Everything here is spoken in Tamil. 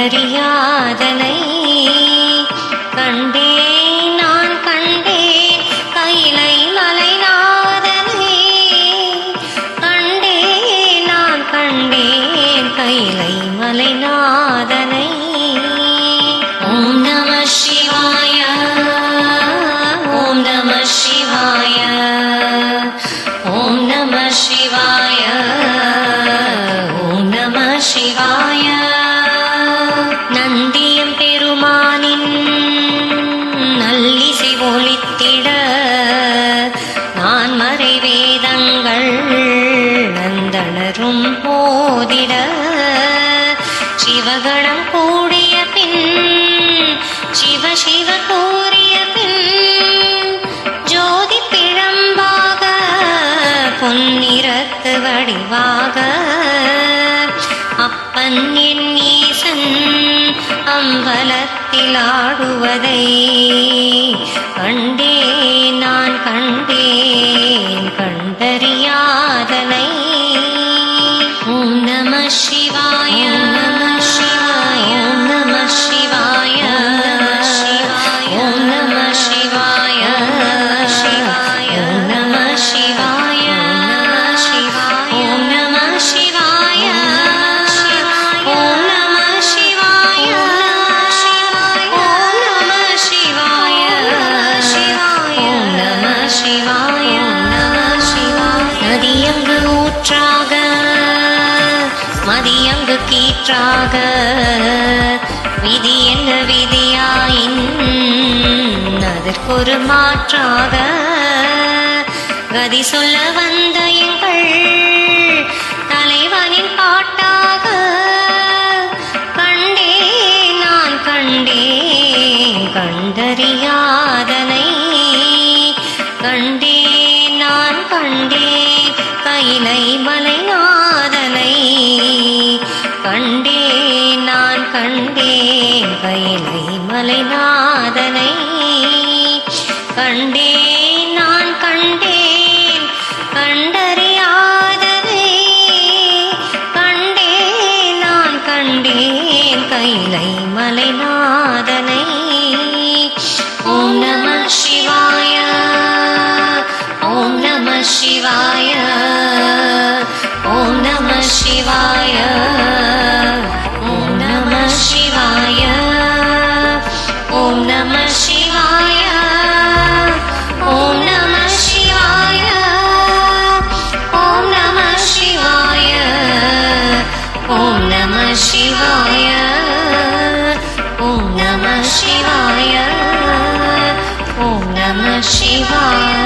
கண்டறியாதனை கண்டேன் நான் கண்டேன் கைலை மலைநாதனை கண்டேன் நான் கண்டேன் கைலை மலைநாதனை. ஓம் நம சிவாய ஓம் நம சிவாய ஓம் நம சிவாய ஓம் நம சிவாய. நந்தியம் பெருமானின் நல்லிசை ஒலித்திட நான் மறை வேதங்கள் நந்தனரும் போதிட சிவகணம் கூடிய பின் சிவ சிவ கூறிய பின் ஜோதி பிழம்பாக பொன்னிறத்து வடிவாக அப்பன் என் ஈசன் அம்பலத்தில் ஆடுவதை கண்டேன் நான் கண்டேன் கண்டறியாதனை. ஓம் நம சிவாய ஓம் நம சிவாய ஓம் நம சிவாய ஓம் நம சிவாய ஓம் நம சிவாய ஓம் நம சிவாய ஓம் நம சிவாய ஓம் நம சிவாய. நதியங்கு ஊற்றாக மதியங்கு கீற்றாக விதி என்ன விதியாயின் அதற்கொரு மாற்றாக கதி சொல்ல வந்த எங்கள் தலைவனின் பாட்டாக கண்டேன் நான் கண்டேன் கண்டறியாதனை கண்டேன் நான் கண்டேன் கைலை மலைநாதனை கண்டேன் நான் கண்டேன் கைலை மலைநாதனை கண்டேன் நான் கண்டேன் கண்டறியாதனை கண்டேன் நான் கண்டேன் கைலை மலைநாதனை. ஓம் நம சிவாய ஓம் நம சிவாய ஓம் நம சிவாய ஓம் நம சிவாய ஓம் நம சிவாய ஓம் நம சிவாய ஓம் நம சிவாய ஓம் நம சிவாய ஓம் நம சிவாய ஓம் நம சிவாய.